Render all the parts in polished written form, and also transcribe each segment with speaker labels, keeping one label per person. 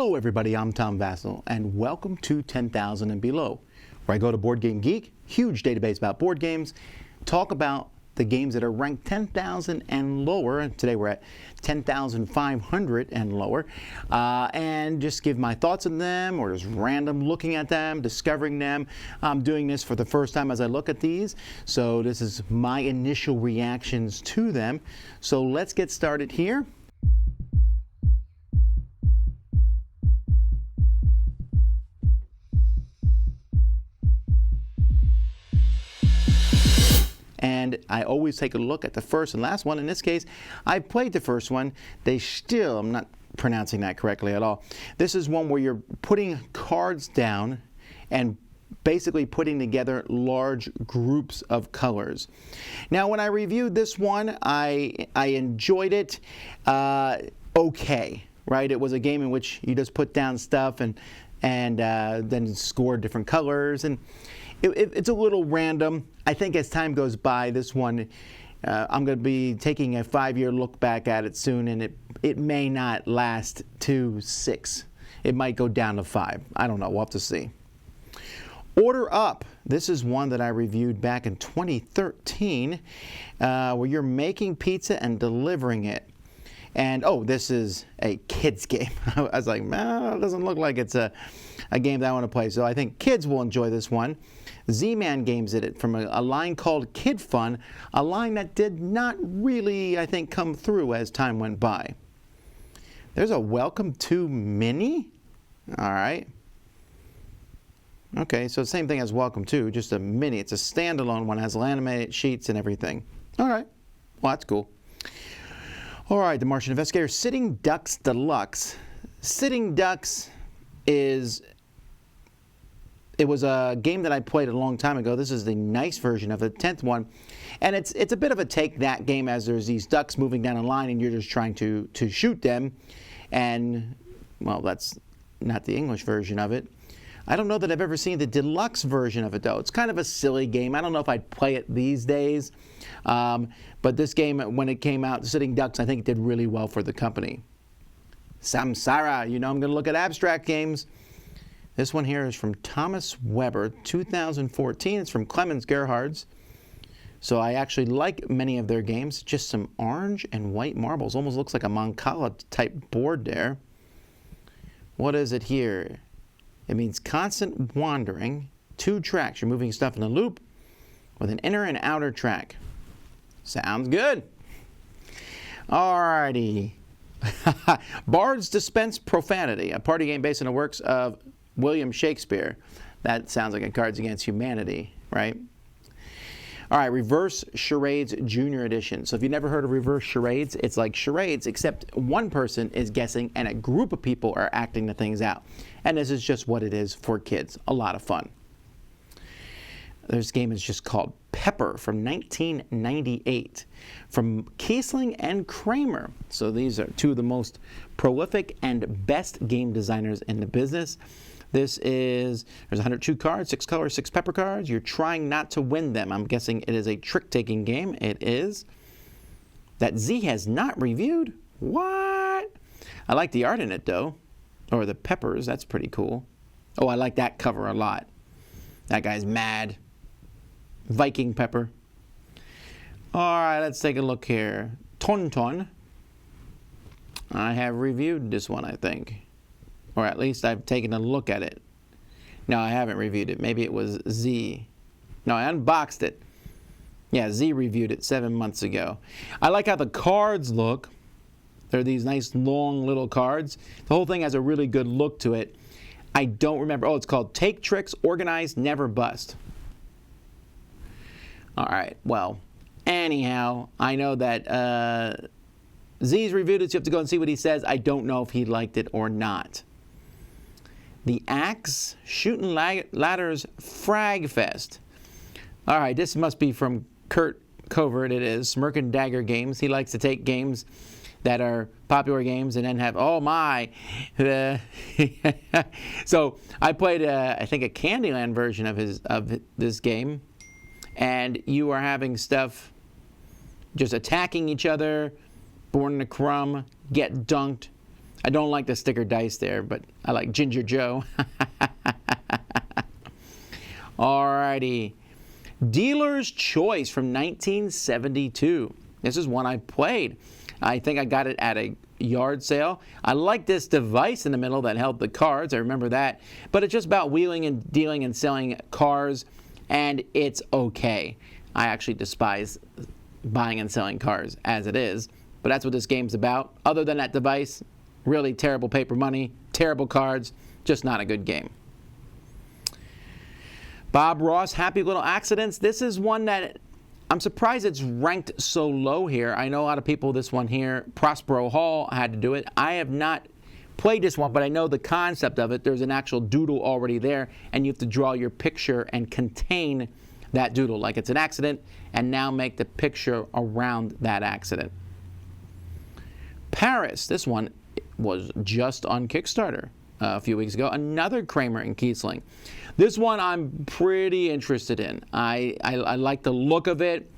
Speaker 1: Hello everybody, I'm Tom Vassell, and welcome to 10,000 and Below, where I go to Board Game Geek, huge database about board games, talk about the games that are ranked 10,000 and lower, and today we're at 10,500 and lower, and just give my thoughts on them, or just random looking at them, discovering them. I'm doing this for the first time as I look at these, so this is my initial reactions to them. So let's get started here. And I always take a look at the first and last one. In this case, I played the first one. I'm not pronouncing that correctly at all. This is one where you're putting cards down and basically putting together large groups of colors. Now, when I reviewed this one, I enjoyed it okay, right? It was a game in which you just put down stuff and then score different colors, and it's a little random. I think as time goes by, this one, I'm going to be taking a 5-year look back at it soon, and it may not last to 6. It might go down to 5. I don't know. We'll have to see. Order Up. This is one that I reviewed back in 2013, where you're making pizza and delivering it. And, oh, this is a kid's game. I was like, man, it doesn't look like it's a game that I want to play. So I think kids will enjoy this one. Z-Man Games did it from a line called Kid Fun, a line that did not really, I think, come through as time went by. There's a Welcome to Mini? All right. Okay, so same thing as Welcome to, just a mini. It's a standalone one, has laminated sheets and everything. All right. Well, that's cool. All right, The Martian Investigator, Sitting Ducks Deluxe. Sitting Ducks it was a game that I played a long time ago. This is the nice version of the 10th one. And it's a bit of a take that game, as there's these ducks moving down a line and you're just trying to shoot them. And, well, that's not the English version of it. I don't know that I've ever seen the deluxe version of it, though. It's kind of a silly game. I don't know if I'd play it these days. But this game, when it came out, Sitting Ducks, I think did really well for the company. Samsara. You know I'm going to look at abstract games. This one here is from Thomas Weber, 2014. It's from Clemens Gerhard's. So I actually like many of their games. Just some orange and white marbles. Almost looks like a Mancala type board there. What is it here? It means constant wandering. 2 tracks. You're moving stuff in a loop with an inner and outer track. Sounds good. Alrighty. Bards Dispense Profanity, a party game based on the works of William Shakespeare. That sounds like a Cards Against Humanity, right? All right, Reverse Charades Junior Edition. So if you've never heard of Reverse Charades, it's like charades, except one person is guessing and a group of people are acting the things out. And this is just what it is for kids. A lot of fun. This game is just called Pepper from 1998 from Kiessling and Kramer. So these are 2 of the most prolific and best game designers in the business. There's 102 cards, 6 colors, 6 pepper cards. You're trying not to win them. I'm guessing it is a trick-taking game. It is. That Z has not reviewed. What? I like the art in it, though. Or the peppers. That's pretty cool. Oh, I like that cover a lot. That guy's mad. Viking pepper. All right, let's take a look here. Tonton. I have reviewed this one, I think. Or at least I've taken a look at it. No, I haven't reviewed it. Maybe it was Z. No, I unboxed it. Yeah, Z reviewed it 7 months ago. I like how the cards look. They're these nice long little cards. The whole thing has a really good look to it. I don't remember. Oh, it's called Take Tricks, Organize, Never Bust. All right, well, anyhow, I know that Z's reviewed it, so you have to go and see what he says. I don't know if he liked it or not. The Axe Shooting Ladders Frag Fest. All right, this must be from Kurt Covert. It is Smirk and Dagger Games. He likes to take games that are popular games and then have, oh my. So I played, I think, a Candyland version of this game. And you are having stuff just attacking each other, born in a crumb, get dunked, I don't like the sticker dice there, but I like Ginger Joe. Alrighty. Dealer's Choice from 1972. This is one I played. I think I got it at a yard sale. I like this device in the middle that held the cards. I remember that. But it's just about wheeling and dealing and selling cars, and it's okay. I actually despise buying and selling cars as it is, but that's what this game's about. Other than that device, really terrible paper money, terrible cards, just not a good game. Bob Ross, Happy Little Accidents. This is one that I'm surprised it's ranked so low here. I know a lot of people, this one here, Prospero Hall had to do it. I have not played this one, but I know the concept of it. There's an actual doodle already there, and you have to draw your picture and contain that doodle like it's an accident, and now make the picture around that accident. Paris, this one was just on Kickstarter a few weeks ago. Another Kramer and Kiessling. This one I'm pretty interested in. I like the look of it,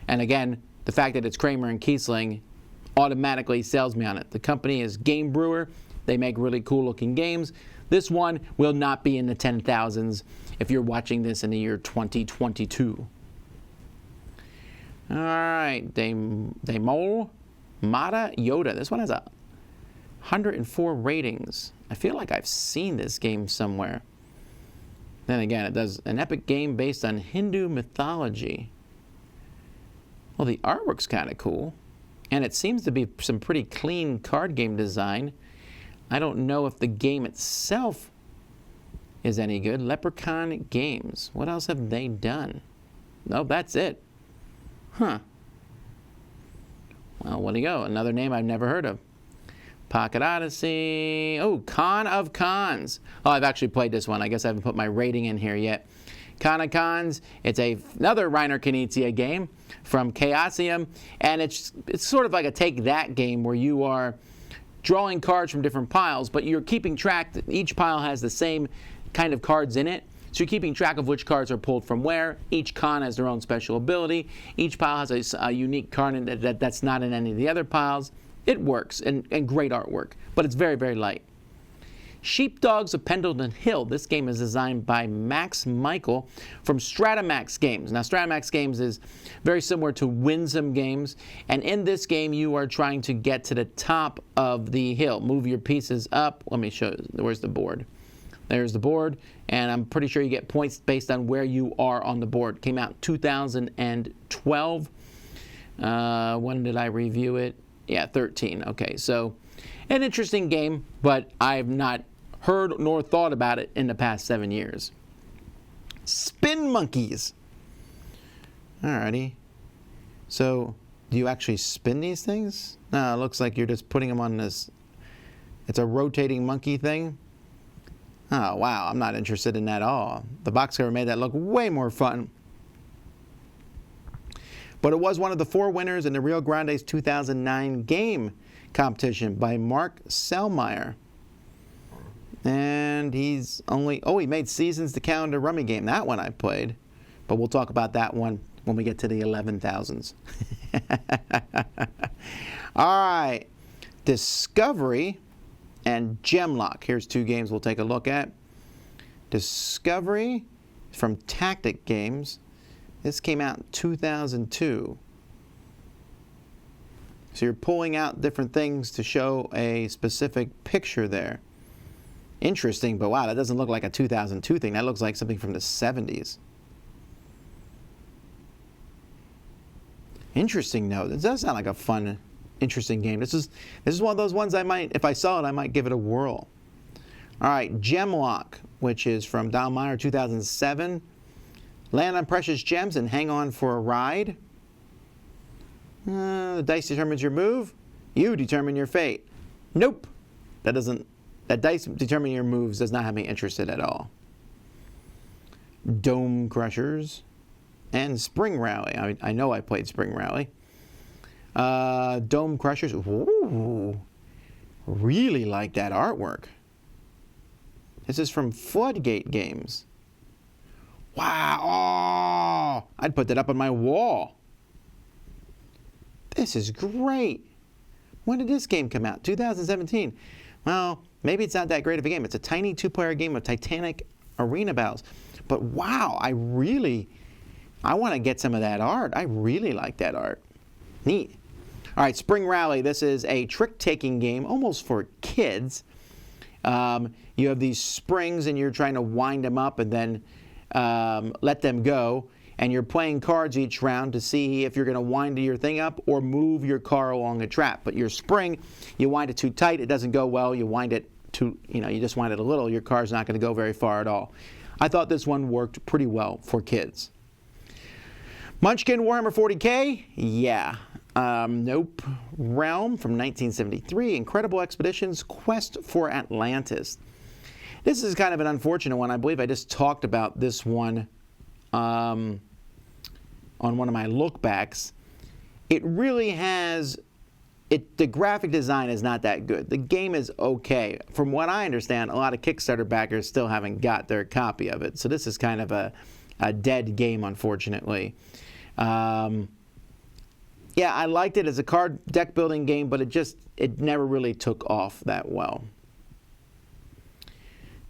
Speaker 1: and again, the fact that it's Kramer and Kiessling automatically sells me on it. The company is Game Brewer. They make really cool looking games. This one will not be in the 10,000s if you're watching this in the year 2022. All right, Molemata Yoda. This one has 104 ratings. I feel like I've seen this game somewhere. Then again, it does an epic game based on Hindu mythology. Well, the artwork's kind of cool, and it seems to be some pretty clean card game design. I don't know if the game itself is any good. Leprechaun Games. What else have they done? Nope, that's it. Huh. Well, what do you go? Another name I've never heard of. Pocket Odyssey. Oh, Con of Cons. Oh, I've actually played this one. I guess I haven't put my rating in here yet. Con of Cons. It's another Reiner Knizia game from Chaosium, and it's sort of like a take that game where you are drawing cards from different piles, but you're keeping track that each pile has the same kind of cards in it. So you're keeping track of which cards are pulled from where. Each con has their own special ability. Each pile has a unique card in that's not in any of the other piles. It works, and great artwork, but it's very, very light. Sheepdogs of Pendleton Hill. This game is designed by Max Michael from Stratamax Games. Now, Stratamax Games is very similar to Winsome Games, and in this game, you are trying to get to the top of the hill. Move your pieces up. Let me show you. Where's the board? There's the board, and I'm pretty sure you get points based on where you are on the board. Came out 2012. When did I review it? Yeah, 13. Okay, so an interesting game, but I've not heard nor thought about it in the past 7 years. Spin Monkeys. Alrighty. So, do you actually spin these things? No, it looks like you're just putting them on this. It's a rotating monkey thing. Oh, wow. I'm not interested in that at all. The box cover made that look way more fun. But it was one of the 4 winners in the Rio Grande's 2009 game competition by Mark Selmeyer. And he's only, he made Seasons the Calendar Rummy Game. That one I played. But we'll talk about that one when we get to the 11,000s. All right. Discovery and Gemlock. Here's 2 games we'll take a look at. Discovery from Tactic Games. This came out in 2002. So you're pulling out different things to show a specific picture there. Interesting, but wow, that doesn't look like a 2002 thing. That looks like something from the 70s. Interesting, though. This does sound like a fun, interesting game. This is one of those ones I might, if I saw it, I might give it a whirl. All right, Gemlock, which is from Dalmeyer 2007. Land on precious gems and hang on for a ride. The dice determines your move. You determine your fate. Nope. That dice determining your moves does not have me interested at all. Dome Crushers and Spring Rally. I know I played Spring Rally. Dome Crushers. Ooh. Really like that artwork. This is from Floodgate Games. Wow. Oh, I'd put that up on my wall. This is great. When did this game come out? 2017. well, maybe it's not that great of a game. It's a tiny 2-player game of Titanic arena battles. But wow, I want to get some of that art. I really like that art. Neat. All right, Spring Rally. This is a trick-taking game, almost for kids. You have these springs, and you're trying to wind them up and then let them go. And you're playing cards each round to see if you're going to wind your thing up or move your car along a trap. But your spring, you wind it too tight, it doesn't go well. You wind it too, you just wind it a little, your car's not going to go very far at all. I thought this one worked pretty well for kids. Munchkin Warhammer 40K? Yeah. Nope. Realm from 1973. Incredible Expeditions. Quest for Atlantis. This is kind of an unfortunate one. I believe I just talked about this one on one of my lookbacks. It really has, the graphic design is not that good. The game is okay. From what I understand, a lot of Kickstarter backers still haven't got their copy of it. So this is kind of a dead game, unfortunately. Yeah, I liked it as a card deck building game, but it never really took off that well.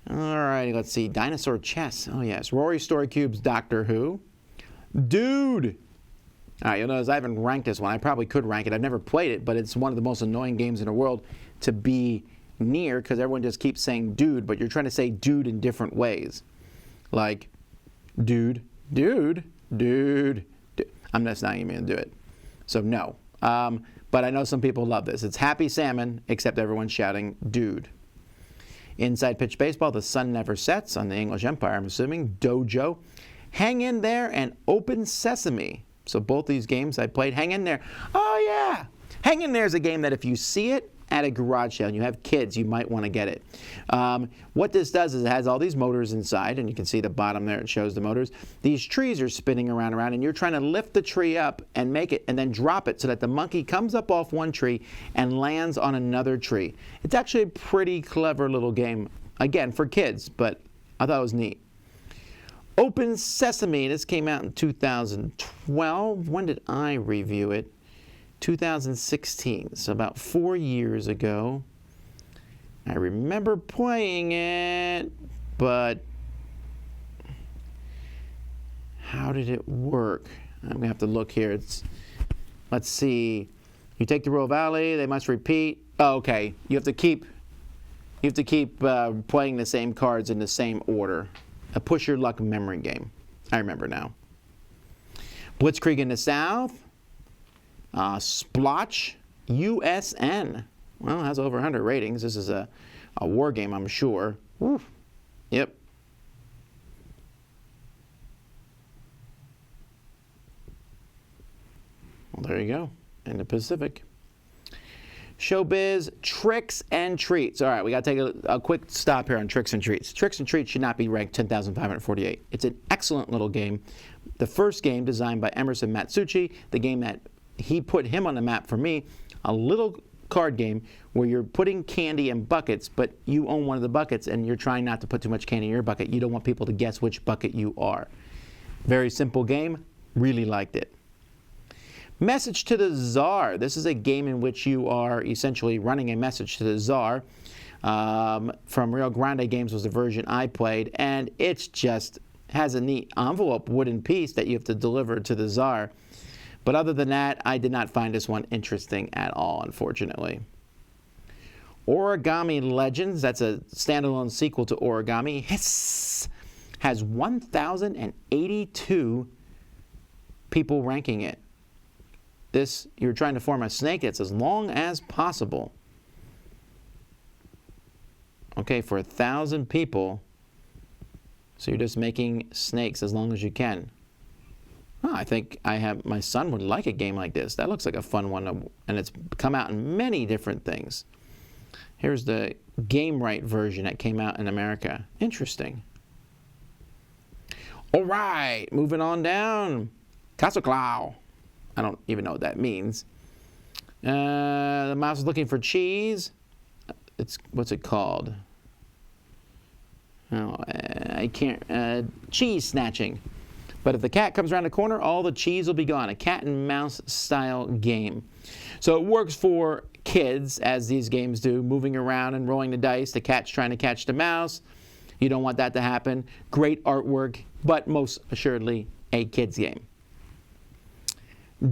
Speaker 1: All right, let's see. Dinosaur Chess. Oh, yes. Rory Story Cube's Doctor Who. Dude! All right, you'll notice I haven't ranked this one. I probably could rank it. I've never played it, but it's one of the most annoying games in the world to be near because everyone just keeps saying dude, but you're trying to say dude in different ways. Like, dude, dude, dude, dude. I'm just not even going to do it. So, no. But I know some people love this. It's Happy Salmon, except everyone's shouting dude. Inside Pitch Baseball, The Sun Never Sets on the English Empire, I'm assuming. Dojo. Hang In There and Open Sesame. So both these games I played. Hang In There. Oh, yeah. Hang In There is a game that if you see it at a garage sale and you have kids, you might want to get it. What this does is it has all these motors inside, and you can see the bottom there, it shows the motors. These trees are spinning around, and you're trying to lift the tree up and make it, and then drop it so that the monkey comes up off one tree and lands on another tree. It's actually a pretty clever little game, again, for kids, but I thought it was neat. Open Sesame, this came out in 2012. When did I review it? 2016, so about 4 years ago. I remember playing it, but how did it work? I'm going to have to look here. Let's see. You take the Royal Valley, they must repeat. Oh, okay. You have to keep playing the same cards in the same order. A push your luck memory game. I remember now. Blitzkrieg in the South. Splotch USN. Well, it has over 100 ratings. This is a war game, I'm sure. Woo. Yep. Well, there you go. In the Pacific. Showbiz, Tricks and Treats. All right, we got to take a quick stop here on Tricks and Treats. Tricks and Treats should not be ranked 10,548. It's an excellent little game. The first game designed by Emerson Matsuuchi, the game that he put him on the map for me, a little card game where you're putting candy in buckets, but you own one of the buckets and you're trying not to put too much candy in your bucket. You don't want people to guess which bucket you are. Very simple game. Really liked it. Message to the Czar. This is a game in which you are essentially running a message to the Czar. From Rio Grande Games was the version I played, and it's just has a neat envelope wooden piece that you have to deliver to the Czar. But other than that, I did not find this one interesting at all, unfortunately. Origami Legends, that's a standalone sequel to Origami, has 1,082 people ranking it. This, you're trying to form a snake that's as long as possible. Okay, for 1,000 people, so you're just making snakes as long as you can. Oh, I think my son would like a game like this. That looks like a fun one, and it's come out in many different things. Here's the Game Right version that came out in America. Interesting. All right, moving on down. Casaclau. I don't even know what that means. The mouse is looking for cheese. What's it called? Oh, I can't. Cheese snatching. But if the cat comes around the corner, all the cheese will be gone. A cat and mouse style game. So it works for kids, as these games do, moving around and rolling the dice. The cat's trying to catch the mouse. You don't want that to happen. Great artwork, but most assuredly a kid's game.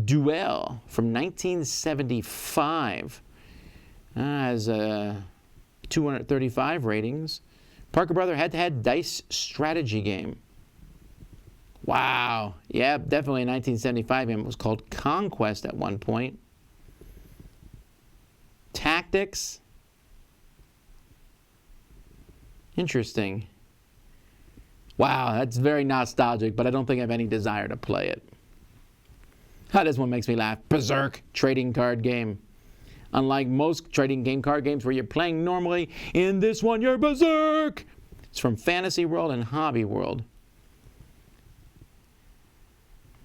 Speaker 1: Duel from 1975 has 235 ratings. Parker Brother head-to-head dice strategy game. Wow. Yeah, definitely a 1975 game. It was called Conquest at one point. Tactics. Interesting. Wow, that's very nostalgic, but I don't think I have any desire to play it. This one makes me laugh. Berserk trading card game. Unlike most trading game card games where you're playing normally, in this one you're Berserk. It's from Fantasy World and Hobby World.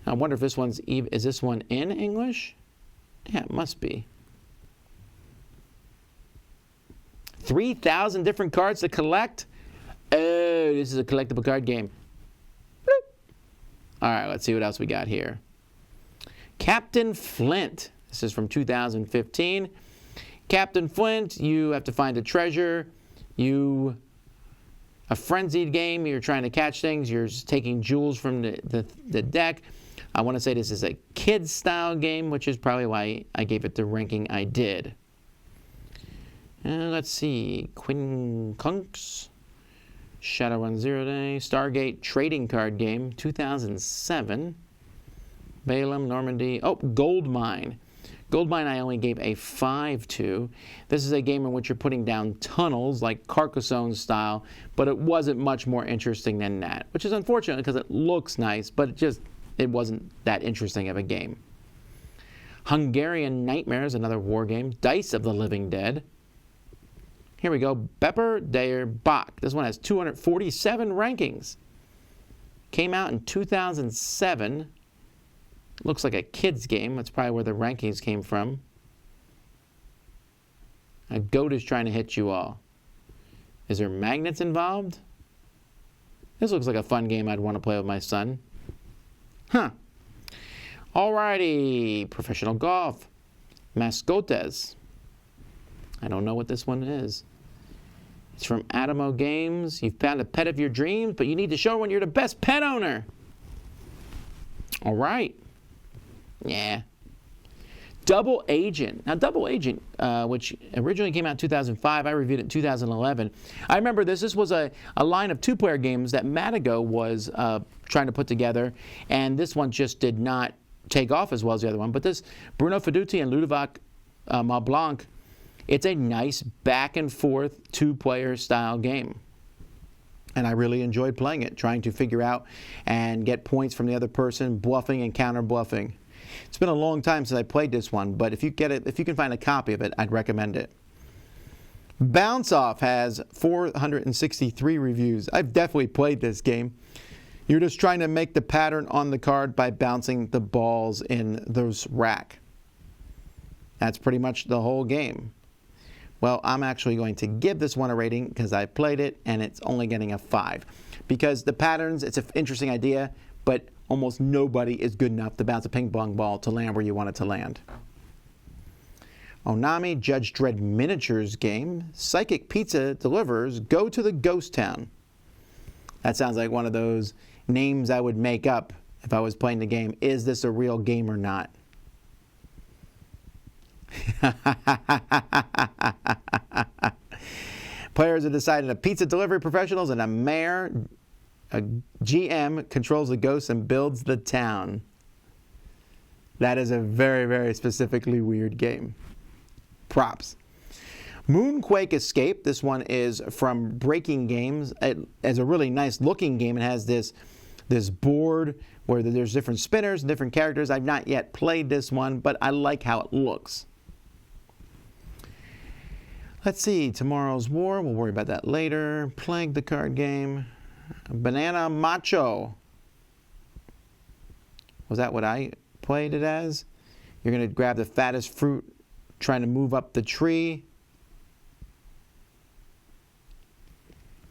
Speaker 1: I wonder if this one's is this one in English? Yeah, it must be. 3,000 different cards to collect. Oh, this is a collectible card game. Bloop. All right, let's see what else we got here. Captain Flint. This is from 2015. Captain Flint, you have to find a treasure. A frenzied game. You're trying to catch things. You're taking jewels from the deck. I want to say this is a kid's style game, which is probably why I gave it the ranking I did. Let's see. Quincunx. Shadowrun Zero Day. Stargate trading card game, 2007. Balaam, Normandy. Oh, Goldmine. Goldmine I only gave a 5 to. This is a game in which you're putting down tunnels, like Carcassonne style, but it wasn't much more interesting than that, which is unfortunate because it looks nice, but it wasn't that interesting of a game. Hungarian Nightmares, another war game. Dice of the Living Dead. Here we go. Bepper der Bach. This one has 247 rankings. Came out in 2007. Looks like a kid's game. That's probably where the rankings came from. A goat is trying to hit you all. Is there magnets involved? This looks like a fun game I'd want to play with my son. Huh. Alrighty. Professional golf. Mascotes. I don't know what this one is. It's from Adamo Games. You've found a pet of your dreams, but you need to show when you're the best pet owner. All right. Yeah. Double Agent. Now, Double Agent, which originally came out in 2005, I reviewed it in 2011. I remember this. This was a line of two-player games that Matago was trying to put together, and this one just did not take off as well as the other one. But this Bruno Fiduti and Ludovic Malblanc, it's a nice back-and-forth two-player style game. And I really enjoyed playing it, trying to figure out and get points from the other person, bluffing and counter-bluffing. It's been a long time since I played this one, but if you can find a copy of it, I'd recommend it. Bounce Off has 463 reviews. I've definitely played this game. You're just trying to make the pattern on the card by bouncing the balls in those rack. That's pretty much the whole game. Well, I'm actually going to give this one a rating because I played it and it's only getting a 5. Because the patterns, it's an interesting idea, but almost nobody is good enough to bounce a ping pong ball to land where you want it to land. Onami Judge Dredd Miniatures game. Psychic Pizza delivers Go to the Ghost Town. That sounds like one of those names I would make up if I was playing the game. Is this a real game or not? Players are deciding that pizza delivery professionals and a mayor, a GM, controls the ghosts and builds the town. That is a very, very specifically weird game. Props. Moonquake Escape. This one is from Breaking Games. It is a really nice looking game. It has this board where there's different spinners and different characters. I've not yet played this one, but I like how it looks. Let's see, Tomorrow's War, we'll worry about that later. Plague, the card game. Banana Macho. Was that what I played it as? You're going to grab the fattest fruit, trying to move up the tree.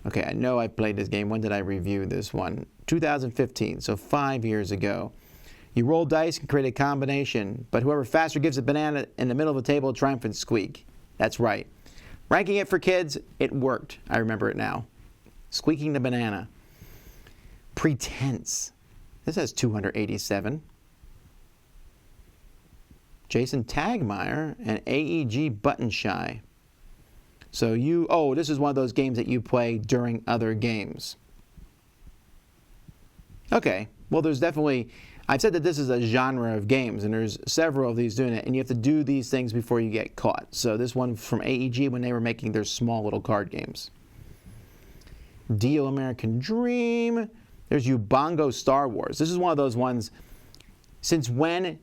Speaker 1: Okay, I know I played this game. When did I review this one? 2015, so 5 years ago. You roll dice and create a combination, but whoever faster gives a banana in the middle of the table, triumphant squeak. That's right. Ranking it for kids, it worked. I remember it now. Squeaking the banana. Pretense. This has 287. Jason Tagmeyer and AEG Buttonshy. So this is one of those games that you play during other games. Okay, well there's definitely, I've said that this is a genre of games, and there's several of these doing it, and you have to do these things before you get caught. So this one from AEG when they were making their small little card games. Dio American Dream. There's Ubongo Star Wars. This is one of those ones, since when,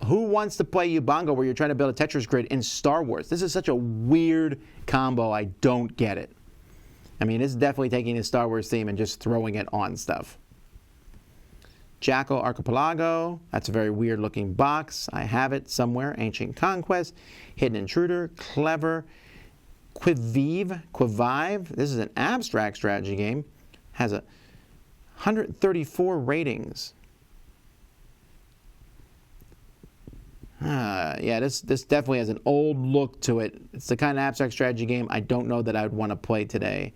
Speaker 1: who wants to play Ubongo where you're trying to build a Tetris grid in Star Wars? This is such a weird combo, I don't get it. I mean, it's definitely taking the Star Wars theme and just throwing it on stuff. Jackal Archipelago, that's a very weird looking box. I have it somewhere. Ancient Conquest, Hidden Intruder, Clever, Quivive. This is an abstract strategy game. Has 134 ratings. Yeah, this definitely has an old look to it. It's the kind of abstract strategy game I don't know that I would want to play today.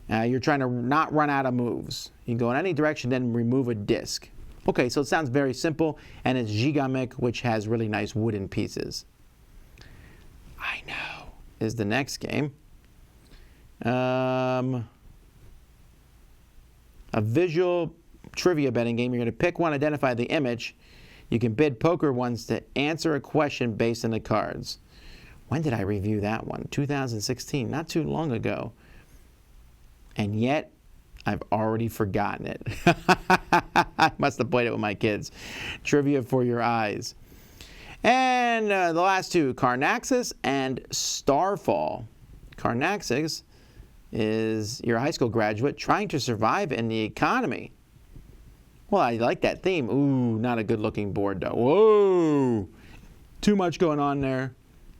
Speaker 1: You're trying to not run out of moves. You go in any direction, then remove a disc. Okay, so it sounds very simple, and it's Gigamic, which has really nice wooden pieces. I know is the next game. A visual trivia betting game. You're going to pick one, identify the image. You can bid poker ones to answer a question based on the cards. When did I review that one? 2016, not too long ago. And yet, I've already forgotten it. I must have played it with my kids. Trivia for your eyes. And the last two, Carnaxis and Starfall. Carnaxis is your high school graduate trying to survive in the economy. Well, I like that theme. Ooh, not a good looking board though. Whoa! Too much going on there.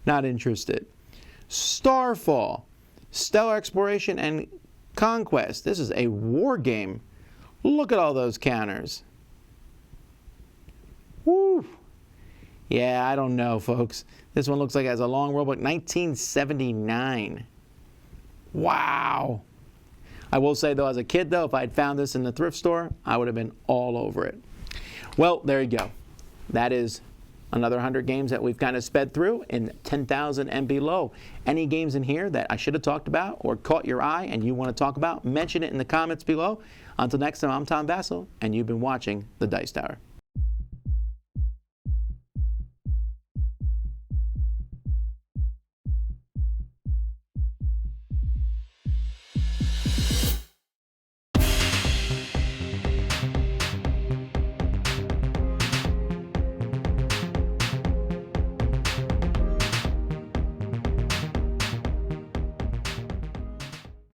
Speaker 1: Not interested. Starfall. Stellar exploration and conquest. This is a war game. Look at all those counters. Woo! Yeah, I don't know, folks. This one looks like it has a long rulebook. 1979. Wow. I will say, though, as a kid, though, if I had found this in the thrift store, I would have been all over it. Well, there you go. That is another 100 games that we've kind of sped through in 10,000 and below. Any games in here that I should have talked about or caught your eye and you want to talk about, mention it in the comments below. Until next time, I'm Tom Vassell, and you've been watching The Dice Tower.